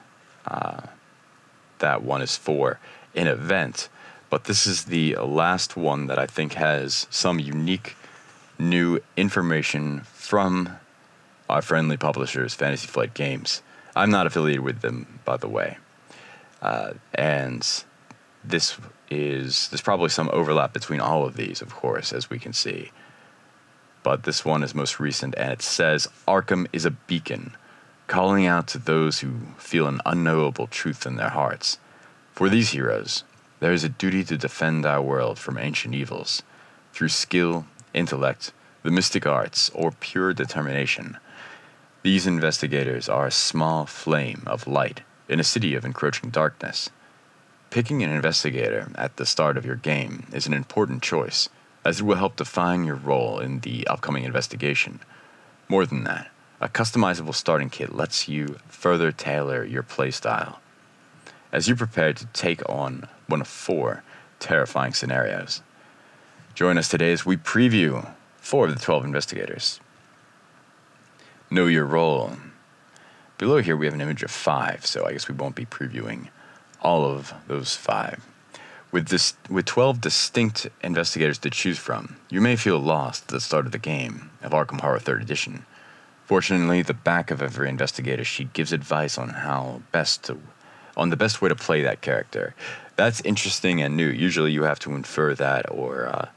that one is for an event. But this is the last one that I think has some unique new information from our friendly publishers, Fantasy Flight Games. I'm not affiliated with them, by the way. And there's probably some overlap between all of these, of course, as we can see. But this one is most recent, and it says, Arkham is a beacon, calling out to those who feel an unknowable truth in their hearts. For these heroes, there is a duty to defend our world from ancient evils, through skill, intellect, the mystic arts, or pure determination. These investigators are a small flame of light in a city of encroaching darkness. Picking an investigator at the start of your game is an important choice, as it will help define your role in the upcoming investigation. More than that, a customizable starting kit lets you further tailor your playstyle as you prepare to take on one of 4 terrifying scenarios. Join us today as we preview 4 of the 12 investigators. Know your role. Below here we have an image of 5, so I guess we won't be previewing all of those 5. With 12 distinct investigators to choose from, you may feel lost at the start of the game of Arkham Horror 3rd Edition. Fortunately, the back of every investigator sheet gives advice on the best way to play that character. That's interesting and new. Usually you have to infer that or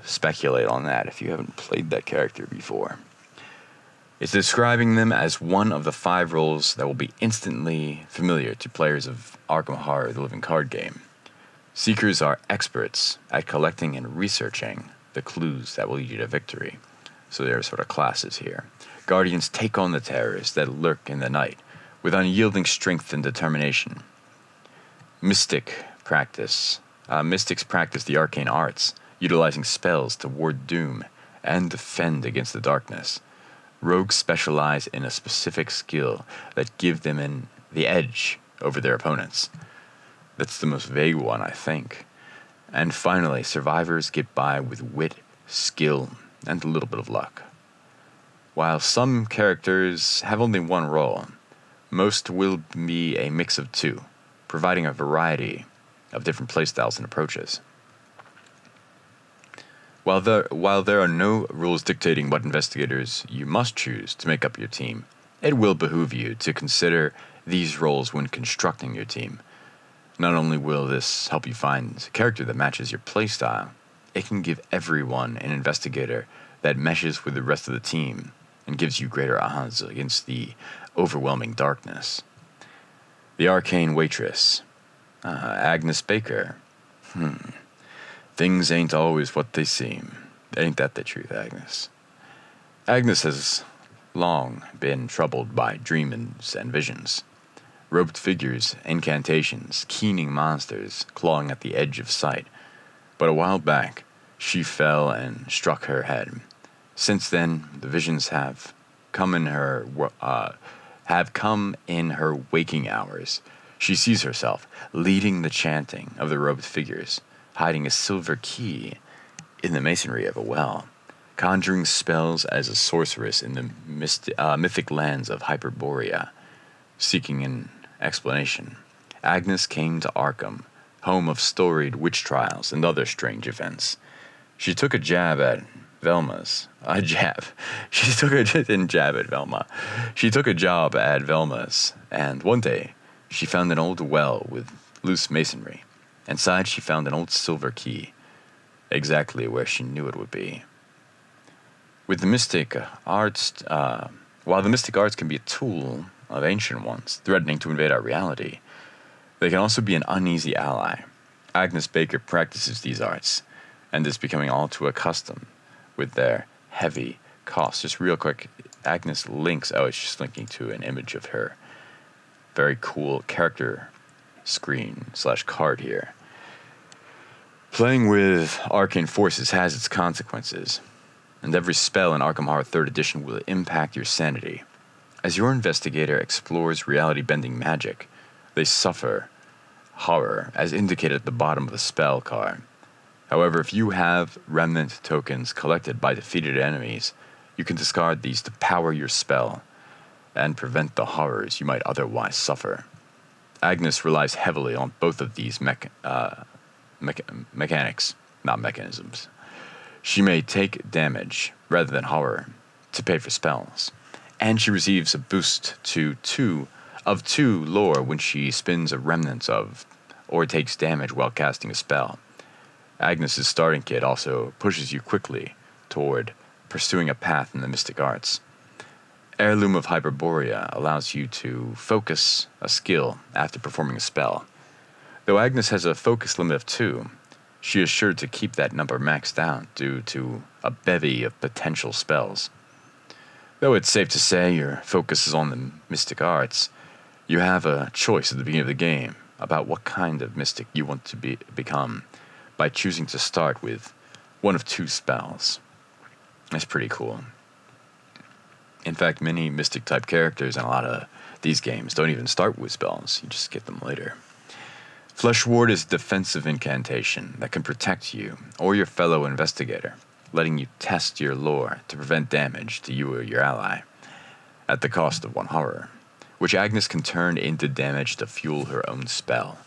speculate on that if you haven't played that character before. It's describing them as one of the 5 roles that will be instantly familiar to players of Arkham Horror, the living card game. Seekers are experts at collecting and researching the clues that will lead you to victory. So there are sort of classes here. Guardians take on the terrors that lurk in the night with unyielding strength and determination. Mystics practice the arcane arts, utilizing spells to ward doom and defend against the darkness. Rogues specialize in a specific skill that give them the edge over their opponents. That's the most vague one, I think. And finally, survivors get by with wit, skill, and a little bit of luck. While some characters have only one role, most will be a mix of 2, providing a variety of different playstyles and approaches. While there are no rules dictating what investigators you must choose to make up your team, it will behoove you to consider these roles when constructing your team. Not only will this help you find a character that matches your playstyle, it can give everyone an investigator that meshes with the rest of the team and gives you greater odds against the overwhelming darkness. The Arcane Waitress, Agnes Baker. Things ain't always what they seem. Ain't that the truth, Agnes? Agnes has long been troubled by dreams and visions. Roped figures, incantations, keening monsters clawing at the edge of sight. But a while back, she fell and struck her head. Since then, the visions have come in her waking hours. She sees herself leading the chanting of the robed figures, hiding a silver key in the masonry of a well, conjuring spells as a sorceress in the mythic lands of Hyperborea. Seeking an explanation, Agnes came to Arkham, home of storied witch trials and other strange events. She took a jab at Velma's. She didn't jab at Velma. She took a job at Velma's, and one day she found an old well with loose masonry. Inside, she found an old silver key, exactly where she knew it would be. With the mystic arts, while the mystic arts can be a tool of ancient ones, threatening to invade our reality, they can also be an uneasy ally. Agnes Baker practices these arts, and is becoming all too accustomed with their heavy costs. Just real quick, Agnes links, it's just linking to an image of her very cool character screen/card here. Playing with arcane forces has its consequences, and every spell in Arkham Horror 3rd Edition will impact your sanity. As your investigator explores reality-bending magic, they suffer horror, as indicated at the bottom of the spell card. However, if you have remnant tokens collected by defeated enemies, you can discard these to power your spell and prevent the horrors you might otherwise suffer. Agnes relies heavily on both of these mechanics, not mechanisms. She may take damage, rather than horror, to pay for spells, and she receives a boost to 2 lore when she spins a remnant of, or takes damage while casting a spell. Agnes's starting kit also pushes you quickly toward pursuing a path in the mystic arts. Heirloom of Hyperborea allows you to focus a skill after performing a spell. Though Agnes has a focus limit of 2, she is sure to keep that number maxed out due to a bevy of potential spells. Though it's safe to say your focus is on the mystic arts, you have a choice at the beginning of the game about what kind of mystic you want to become by choosing to start with one of 2 spells. That's pretty cool. In fact, many mystic-type characters in a lot of these games don't even start with spells. You just get them later. Flesh Ward is a defensive incantation that can protect you or your fellow investigator, letting you test your lore to prevent damage to you or your ally. at the cost of 1 horror, which Agnes can turn into damage to fuel her own spell.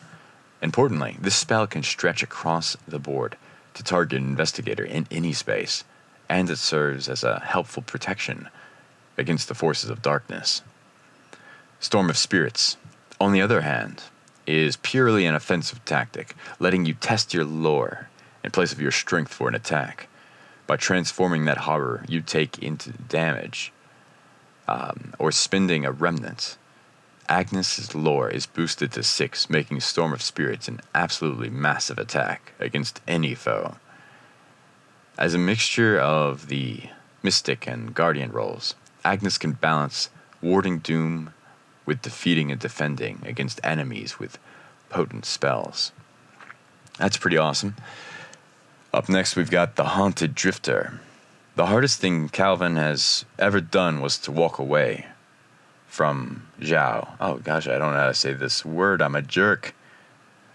Importantly, this spell can stretch across the board to target an investigator in any space, and it serves as a helpful protection against the forces of darkness. Storm of Spirits, on the other hand, is purely an offensive tactic, letting you test your lore in place of your strength for an attack. By transforming that horror you take into damage, or spending a remnant, Agnes's lore is boosted to 6, making Storm of Spirits an absolutely massive attack against any foe. As a mixture of the Mystic and Guardian roles, Agnes can balance warding doom with defeating and defending against enemies with potent spells. That's pretty awesome. Up next, we've got the Haunted Drifter. The hardest thing Calvin has ever done was to walk away from Zhao. Oh gosh, I don't know how to say this word. I'm a jerk.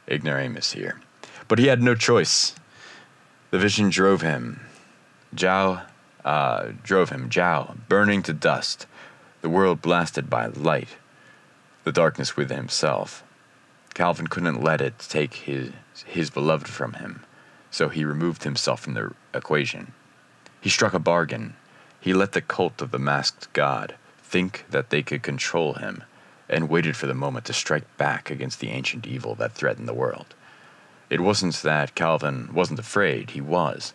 Ignoramus here. But he had no choice. The vision drove him. Zhao, burning to dust. The world blasted by light. The darkness within himself. Calvin couldn't let it take his beloved from him, so he removed himself from the equation. He struck a bargain. He let the cult of the masked god think that they could control him, and waited for the moment to strike back against the ancient evil that threatened the world. It wasn't that Calvin wasn't afraid, he was,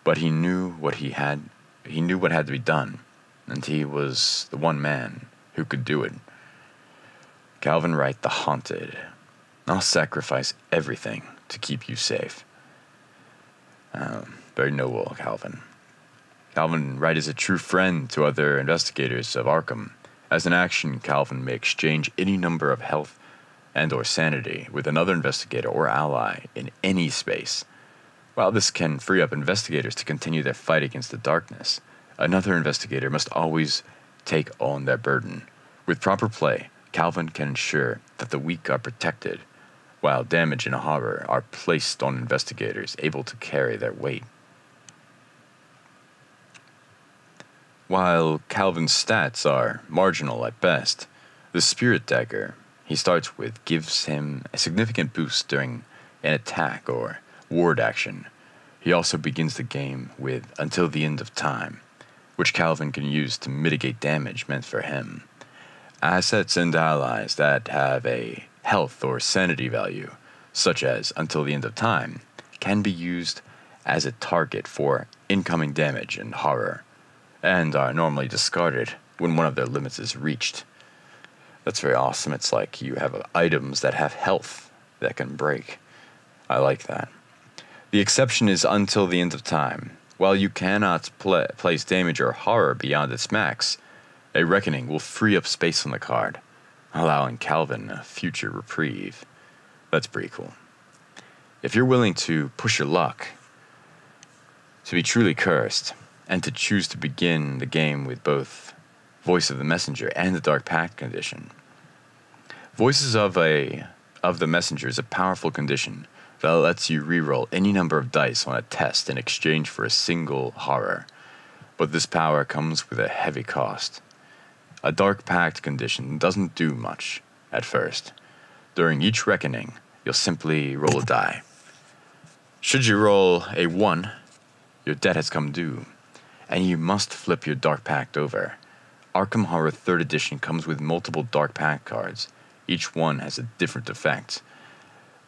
but he knew what had to be done, and he was the one man who could do it. Calvin Wright, the Haunted. I'll sacrifice everything to keep you safe. Very noble, Calvin. Calvin Wright is a true friend to other investigators of Arkham. As an action, Calvin may exchange any number of health and or sanity with another investigator or ally in any space. While this can free up investigators to continue their fight against the darkness, another investigator must always take on their burden. With proper play, Calvin can ensure that the weak are protected, while damage and horror are placed on investigators able to carry their weight. While Calvin's stats are marginal at best, the Spirit Dagger he starts with gives him a significant boost during an attack or ward action. He also begins the game with Until the End of Time, which Calvin can use to mitigate damage meant for him. Assets and allies that have a health or sanity value, such as Until the End of Time, can be used as a target for incoming damage and horror, and are normally discarded when one of their limits is reached. That's very awesome. It's like you have items that have health that can break. I like that. The exception is Until the End of Time. While you cannot place damage or horror beyond its max, a Reckoning will free up space on the card, allowing Calvin a future reprieve. That's pretty cool. If you're willing to push your luck, to be truly cursed, and to choose to begin the game with both Voice of the Messenger and the Dark Pact condition. Voices of the Messenger is a powerful condition that lets you reroll any number of dice on a test in exchange for a single horror, but this power comes with a heavy cost. A Dark Pact condition doesn't do much at first. During each Reckoning, you'll simply roll a die. Should you roll a 1, your debt has come due, and you must flip your Dark Pact over. Arkham Horror 3rd Edition comes with multiple Dark Pact cards. Each one has a different effect.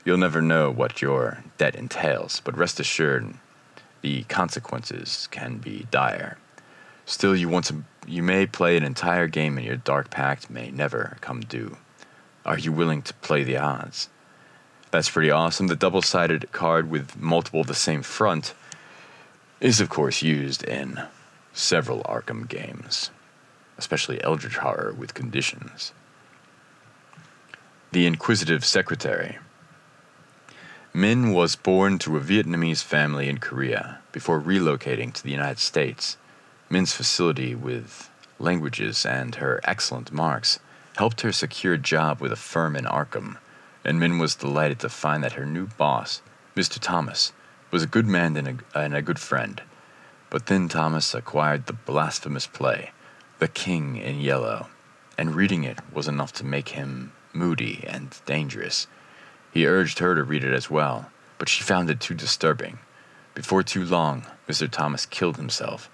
You'll never know what your debt entails, but rest assured, the consequences can be dire. Still, you may play an entire game and your Dark Pact may never come due. Are you willing to play the odds? That's pretty awesome. The double-sided card with multiple of the same front is of course used in several Arkham games, especially Eldritch Horror with conditions. The Inquisitive Secretary. Min was born to a Vietnamese family in Korea before relocating to the United States. Min's facility with languages and her excellent marks helped her secure a job with a firm in Arkham, and Min was delighted to find that her new boss, Mr. Thomas, was a good man and a good friend. But then Thomas acquired the blasphemous play, The King in Yellow, and reading it was enough to make him moody and dangerous. He urged her to read it as well, but she found it too disturbing. Before too long, Mr. Thomas killed himself.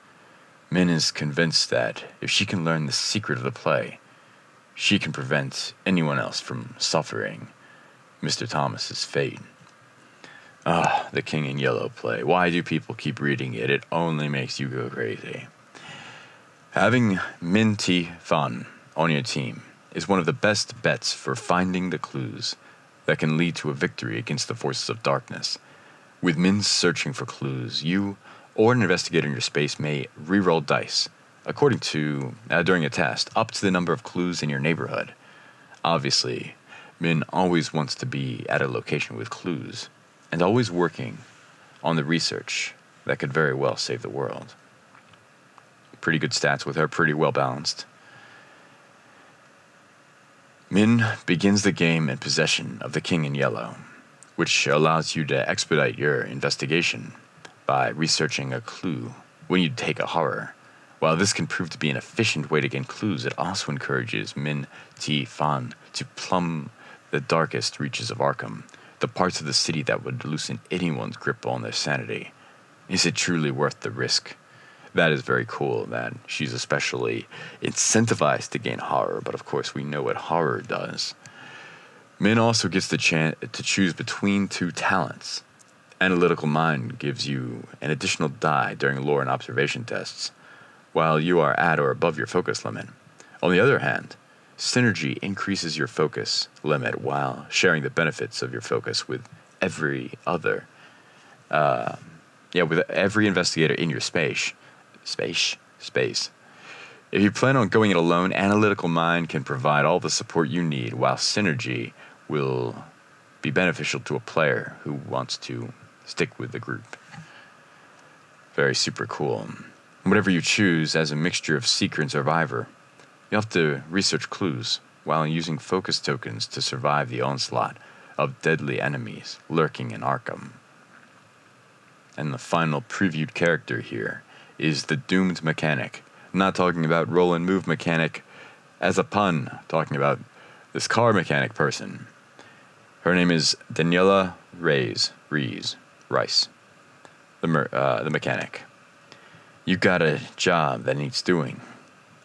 Min is convinced that if she can learn the secret of the play, she can prevent anyone else from suffering Mr. Thomas's fate. The King in Yellow play. Why do people keep reading it? It only makes you go crazy. Having Min T. Fan on your team is one of the best bets for finding the clues that can lead to a victory against the forces of darkness. With Min searching for clues, you or an investigator in your space may re-roll dice, according to, during a test, up to the number of clues in your neighborhood. Obviously, Min always wants to be at a location with clues, and always working on the research that could very well save the world. Pretty good stats with her, pretty well balanced. Min begins the game in possession of the King in Yellow, which allows you to expedite your investigation by researching a clue when you take a horror. While this can prove to be an efficient way to gain clues, it also encourages Min T. Fan to plumb the darkest reaches of Arkham, the parts of the city that would loosen anyone's grip on their sanity. Is it truly worth the risk? That is very cool that she's especially incentivized to gain horror, but of course we know what horror does. Min also gets the chance to choose between two talents. Analytical Mind gives you an additional die during lore and observation tests, while you are at or above your focus limit. On the other hand, Synergy increases your focus limit while sharing the benefits of your focus with every other, with every investigator in your space. Space. If you plan on going it alone, Analytical Mind can provide all the support you need, while Synergy will be beneficial to a player who wants to stick with the group. Very super cool. Whatever you choose, as a mixture of Seeker and Survivor, you have to research clues while using focus tokens to survive the onslaught of deadly enemies lurking in Arkham. And the final previewed character here is the Doomed Mechanic. I'm not talking about roll and move mechanic as a pun, talking about this car mechanic person. Her name is Daniela Rice, the mechanic. You got a job that needs doing.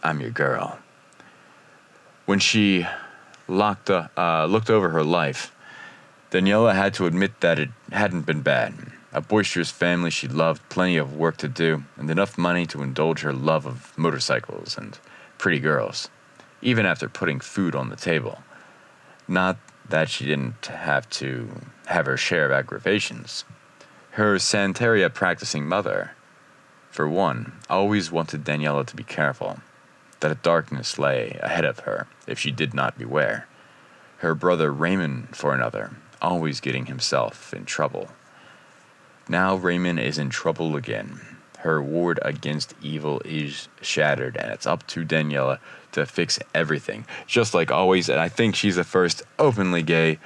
I'm your girl. When she looked over her life, Daniela had to admit that it hadn't been bad. A boisterous family she loved, plenty of work to do, and enough money to indulge her love of motorcycles and pretty girls, even after putting food on the table. Not that she didn't have to have her share of aggravations. Her Santeria practicing mother, for one, always wanted Daniela to be careful, that a darkness lay ahead of her if she did not beware. Her brother Raymond, for another, always getting himself in trouble. Now Raymond is in trouble again. Her ward against evil is shattered, and it's up to Daniela to fix everything. Just like always, and I think she's the first openly gay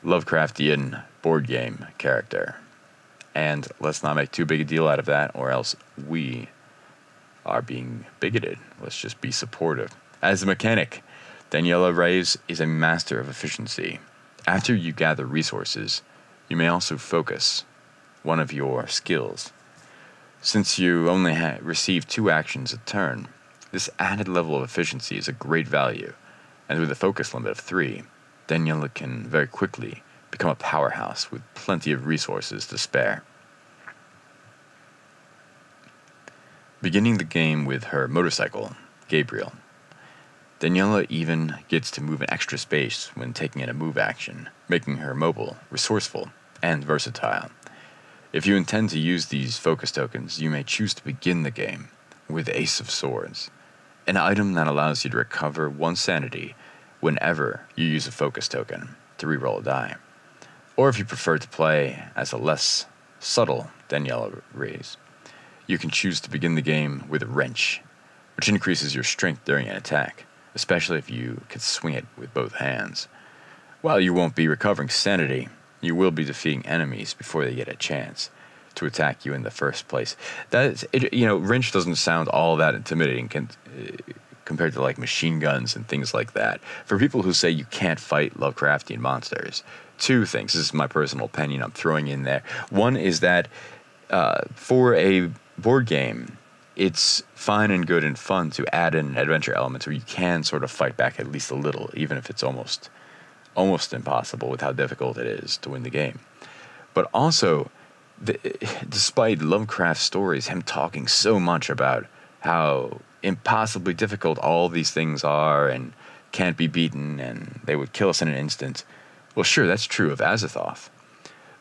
Lovecraftian board game character. And let's not make too big a deal out of that, or else we are being bigoted. Let's just be supportive. As a mechanic, Daniela Rice is a master of efficiency. After you gather resources, you may also focus one of your skills. Since you only receive 2 actions a turn, this added level of efficiency is a great value, and with a focus limit of 3, Daniela can very quickly become a powerhouse with plenty of resources to spare. Beginning the game with her motorcycle, Gabriel, Daniela even gets to move an extra space when taking in a move action, making her mobile, resourceful, and versatile. If you intend to use these focus tokens, you may choose to begin the game with Ace of Swords, an item that allows you to recover 1 sanity whenever you use a focus token to reroll a die. Or if you prefer to play as a less subtle Daniela Rice, you can choose to begin the game with a Wrench, which increases your strength during an attack, especially if you can swing it with both hands. While you won't be recovering sanity, you will be defeating enemies before they get a chance to attack you in the first place. Wrench doesn't sound all that intimidating compared to like machine guns and things like that. For people who say you can't fight Lovecraftian monsters, two things. This is my personal opinion I'm throwing in there. One is that for a board game, it's fine and good and fun to add in adventure elements where you can sort of fight back at least a little, even if it's almost impossible with how difficult it is to win the game. But also, despite Lovecraft's stories, him talking so much about how impossibly difficult all these things are and can't be beaten and they would kill us in an instant. Well, sure, that's true of Azathoth.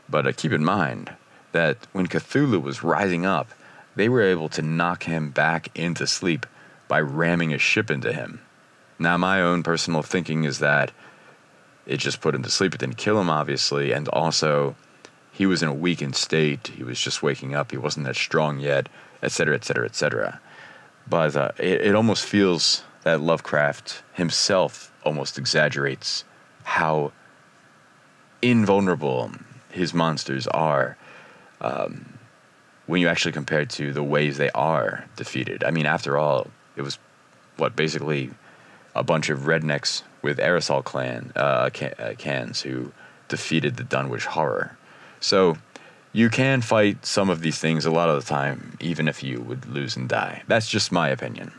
But keep in mind that when Cthulhu was rising up, they were able to knock him back into sleep by ramming a ship into him. Now, my own personal thinking is that it just put him to sleep. It didn't kill him, obviously, and also he was in a weakened state. He was just waking up. He wasn't that strong yet, etc., etc., etc. But it almost feels that Lovecraft himself almost exaggerates how invulnerable his monsters are when you actually compare it to the ways they are defeated. I mean, after all, it was, basically a bunch of rednecks with aerosol cans who defeated the Dunwich Horror. So you can fight some of these things a lot of the time, even if you would lose and die. That's just my opinion.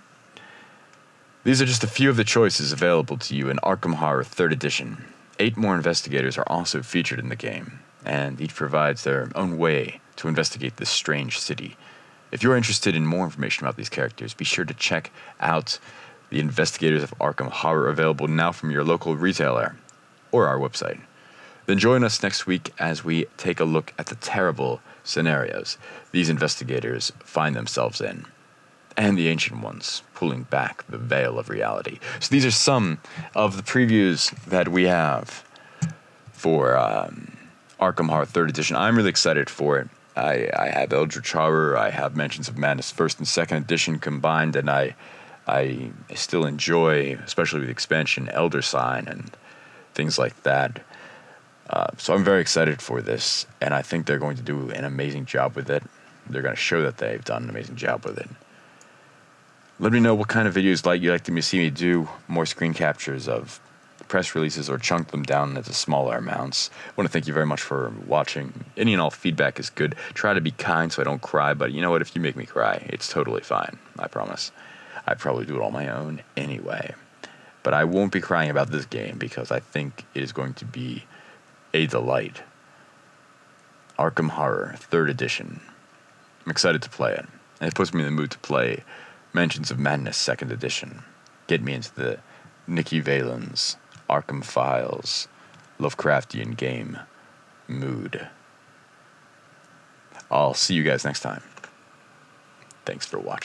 These are just a few of the choices available to you in Arkham Horror 3rd Edition. 8 more investigators are also featured in the game, and each provides their own way to investigate this strange city. If you're interested in more information about these characters, be sure to check out the Investigators of Arkham Horror, available now from your local retailer or our website. Then join us next week as we take a look at the terrible scenarios these investigators find themselves in, and the Ancient Ones pulling back the veil of reality. So these are some of the previews that we have for Arkham Horror 3rd Edition. I'm really excited for it. I have Eldritch Horror, I have Mansions of Madness 1st and 2nd Edition combined, and I still enjoy, especially with the expansion, Elder Sign and things like that. So I'm very excited for this, and I think they're going to do an amazing job with it. They're going to show that they've done an amazing job with it. Let me know what kind of videos you'd like to see me do, more screen captures of press releases, or chunk them down into smaller amounts. I want to thank you very much for watching. Any and all feedback is good. Try to be kind so I don't cry, but you know what? If you make me cry, it's totally fine. I promise. I'd probably do it on my own anyway. But I won't be crying about this game because I think it is going to be a delight. Arkham Horror 3rd Edition. I'm excited to play it. And it puts me in the mood to play Mansions of Madness 2nd Edition. Get me into the Nikki Valens, Arkham Files, Lovecraftian game mood. I'll see you guys next time. Thanks for watching.